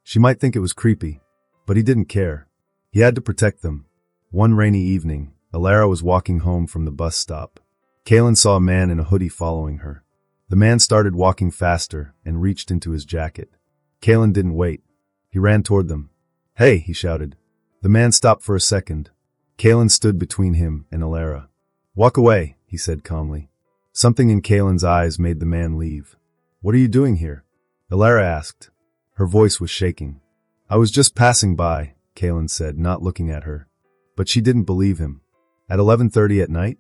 She might think it was creepy, but he didn't care. He had to protect them. One rainy evening, Elara was walking home from the bus stop. Kaylin saw a man in a hoodie following her. The man started walking faster and reached into his jacket. Kaylin didn't wait. He ran toward them. "Hey," he shouted. The man stopped for a second. Kaylin stood between him and Elara. "Walk away," he said calmly. Something in Kaylin's eyes made the man leave. "What are you doing here?" Elara asked. Her voice was shaking. "I was just passing by," Kaylin said, not looking at her. But she didn't believe him. "At 11:30 at night?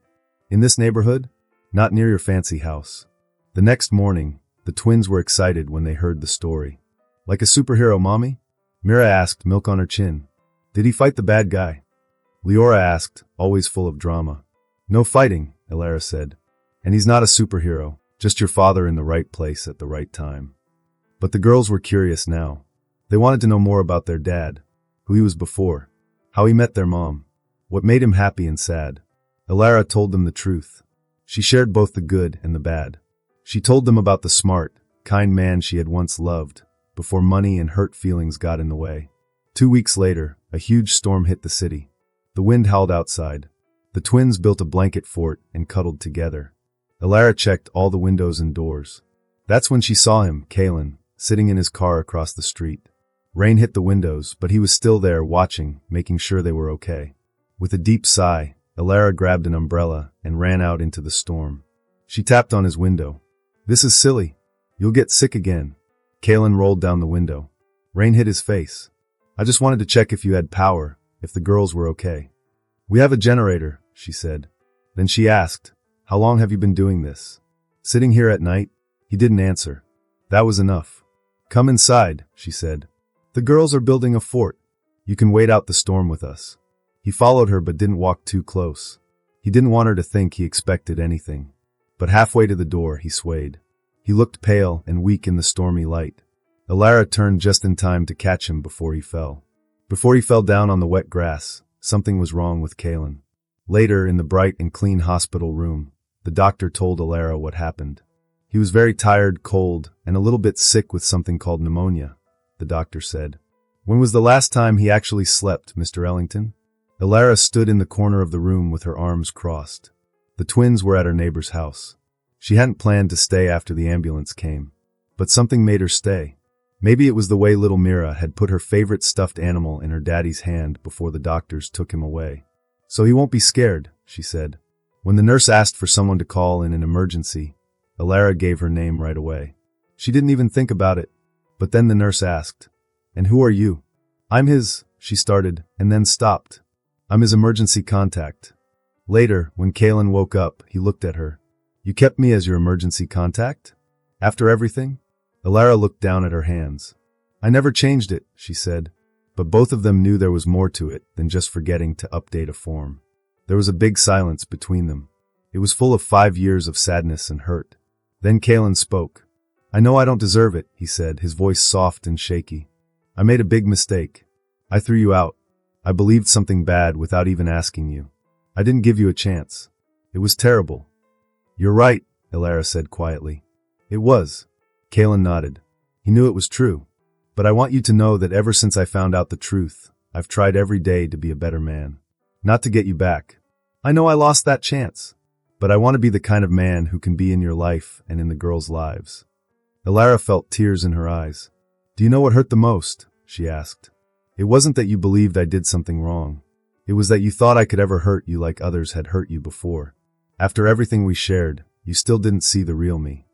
In this neighborhood? Not near your fancy house." The next morning, the twins were excited when they heard the story. "Like a superhero, Mommy?" Mira asked, milk on her chin. "Did he fight the bad guy?" Leora asked, always full of drama. "No fighting," Elara said. "And he's not a superhero, just your father in the right place at the right time." But the girls were curious now. They wanted to know more about their dad, who he was before, how he met their mom, what made him happy and sad. Elara told them the truth. She shared both the good and the bad. She told them about the smart, kind man she had once loved, before money and hurt feelings got in the way. 2 weeks later, a huge storm hit the city. The wind howled outside. The twins built a blanket fort and cuddled together. Alara checked all the windows and doors. That's when she saw him, Kalen, sitting in his car across the street. Rain hit the windows, but he was still there watching, making sure they were okay. With a deep sigh, Alara grabbed an umbrella and ran out into the storm. She tapped on his window. "This is silly. You'll get sick again." Kalen rolled down the window. Rain hit his face. "I just wanted to check if you had power, if the girls were okay." "We have a generator," she said. Then she asked, "How long have you been doing this?" "Sitting here at night?" He didn't answer. That was enough. "Come inside," she said. "The girls are building a fort. You can wait out the storm with us." He followed her but didn't walk too close. He didn't want her to think he expected anything. But halfway to the door, he swayed. He looked pale and weak in the stormy light. Alara turned just in time to catch him before he fell. Before he fell down on the wet grass, something was wrong with Kalen. Later, in the bright and clean hospital room, the doctor told Alara what happened. He was very tired, cold, and a little bit sick with something called pneumonia, the doctor said. "When was the last time he actually slept, Mr. Ellington?" Alara stood in the corner of the room with her arms crossed. The twins were at her neighbor's house. She hadn't planned to stay after the ambulance came. But something made her stay. Maybe it was the way little Mira had put her favorite stuffed animal in her daddy's hand before the doctors took him away. "So he won't be scared," she said. When the nurse asked for someone to call in an emergency, Alara gave her name right away. She didn't even think about it. But then the nurse asked, "And who are you?" "I'm his," she started, and then stopped. "I'm his emergency contact." Later, when Kalen woke up, he looked at her. "You kept me as your emergency contact? After everything?" Alara looked down at her hands. "I never changed it," she said. But both of them knew there was more to it than just forgetting to update a form. There was a big silence between them. It was full of 5 years of sadness and hurt. Then Kalen spoke. "I know I don't deserve it," he said, his voice soft and shaky. "I made a big mistake. I threw you out. I believed something bad without even asking you. I didn't give you a chance. It was terrible." "You're right," Alara said quietly. "It was." Kalen nodded. He knew it was true. "But I want you to know that ever since I found out the truth, I've tried every day to be a better man. Not to get you back. I know I lost that chance. But I want to be the kind of man who can be in your life and in the girls' lives." Alara felt tears in her eyes. "Do you know what hurt the most?" she asked. "It wasn't that you believed I did something wrong. It was that you thought I could ever hurt you like others had hurt you before. After everything we shared, you still didn't see the real me."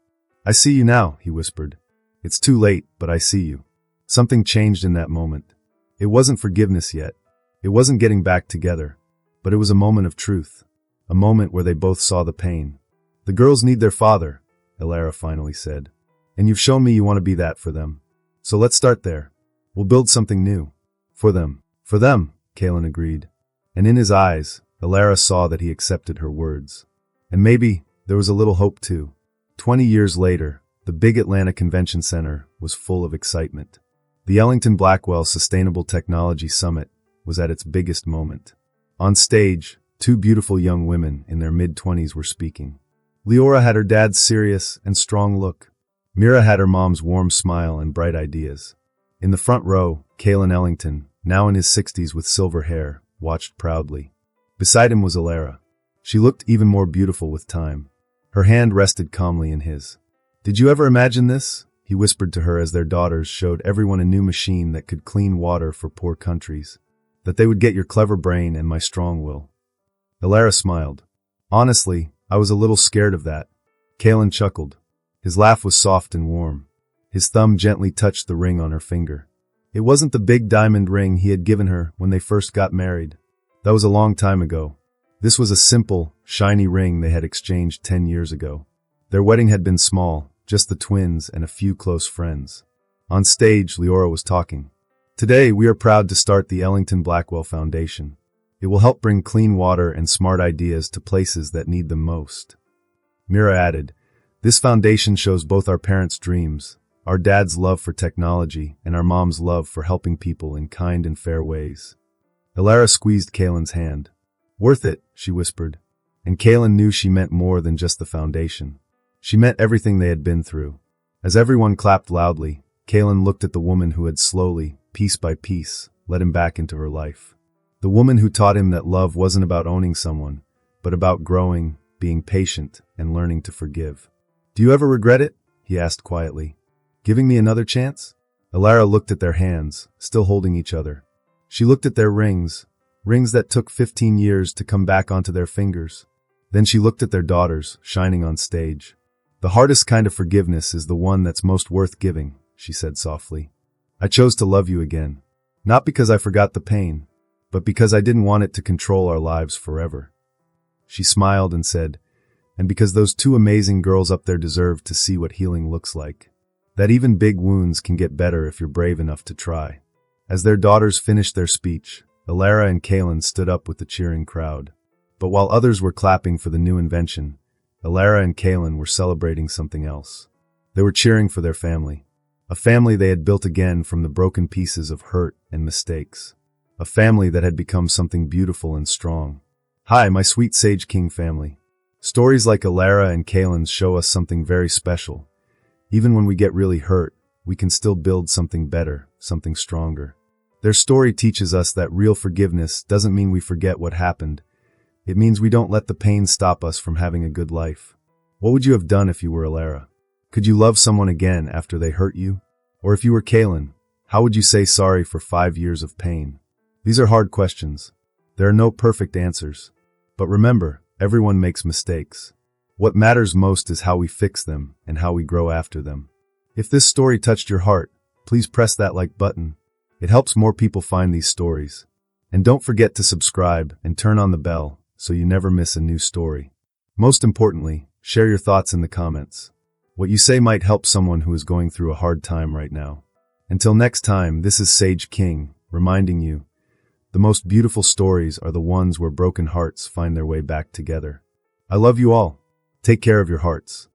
"I see you now," he whispered. "It's too late, but I see you." Something changed in that moment. It wasn't forgiveness yet. It wasn't getting back together. But it was a moment of truth. A moment where they both saw the pain. "The girls need their father," Alara finally said. "And you've shown me you want to be that for them. So let's start there. We'll build something new. For them." "For them," Kalen agreed. And in his eyes, Alara saw that he accepted her words. And maybe there was a little hope too. 20 years later, the big Atlanta Convention Center was full of excitement. The Ellington-Blackwell Sustainable Technology Summit was at its biggest moment. On stage, 2 beautiful young women in their mid-20s were speaking. Leora had her dad's serious and strong look. Mira had her mom's warm smile and bright ideas. In the front row, Kalen Ellington, now in his 60s with silver hair, watched proudly. Beside him was Alara. She looked even more beautiful with time. Her hand rested calmly in his. "Did you ever imagine this?" he whispered to her as their daughters showed everyone a new machine that could clean water for poor countries. "That they would get your clever brain and my strong will." Alara smiled. "Honestly, I was a little scared of that." Kalen chuckled. His laugh was soft and warm. His thumb gently touched the ring on her finger. It wasn't the big diamond ring he had given her when they first got married. That was a long time ago. This was a simple, shiny ring they had exchanged 10 years ago. Their wedding had been small, just the twins and a few close friends. On stage, Leora was talking. "Today, we are proud to start the Ellington-Blackwell Foundation. It will help bring clean water and smart ideas to places that need them most." Mira added, "This foundation shows both our parents' dreams, our dad's love for technology, and our mom's love for helping people in kind and fair ways." Alara squeezed Kalen's hand. "Worth it," she whispered. And Kalen knew she meant more than just the foundation. She meant everything they had been through. As everyone clapped loudly, Kalen looked at the woman who had slowly, piece by piece, let him back into her life. The woman who taught him that love wasn't about owning someone, but about growing, being patient, and learning to forgive. Do you ever regret it? He asked quietly. Giving me another chance? Alara looked at their hands, still holding each other. She looked at their rings that took 15 years to come back onto their fingers. Then she looked at their daughters, shining on stage. The hardest kind of forgiveness is the one that's most worth giving, she said softly. I chose to love you again. Not because I forgot the pain, but because I didn't want it to control our lives forever. She smiled and said, and because those two amazing girls up there deserve to see what healing looks like. That even big wounds can get better if you're brave enough to try. As their daughters finished their speech, Alara and Kaylin stood up with the cheering crowd. But while others were clapping for the new invention, Alara and Kaylin were celebrating something else. They were cheering for their family. A family they had built again from the broken pieces of hurt and mistakes. A family that had become something beautiful and strong. Hi, my sweet Sage King family. Stories like Alara and Kaylin's show us something very special. Even when we get really hurt, we can still build something better, something stronger. Their story teaches us that real forgiveness doesn't mean we forget what happened. It means we don't let the pain stop us from having a good life. What would you have done if you were Alara? Could you love someone again after they hurt you? Or if you were Kaylin, how would you say sorry for 5 years of pain? These are hard questions. There are no perfect answers. But remember, everyone makes mistakes. What matters most is how we fix them and how we grow after them. If this story touched your heart, please press that like button. It helps more people find these stories. And don't forget to subscribe and turn on the bell so you never miss a new story. Most importantly, share your thoughts in the comments. What you say might help someone who is going through a hard time right now. Until next time, this is Sage King, reminding you, the most beautiful stories are the ones where broken hearts find their way back together. I love you all. Take care of your hearts.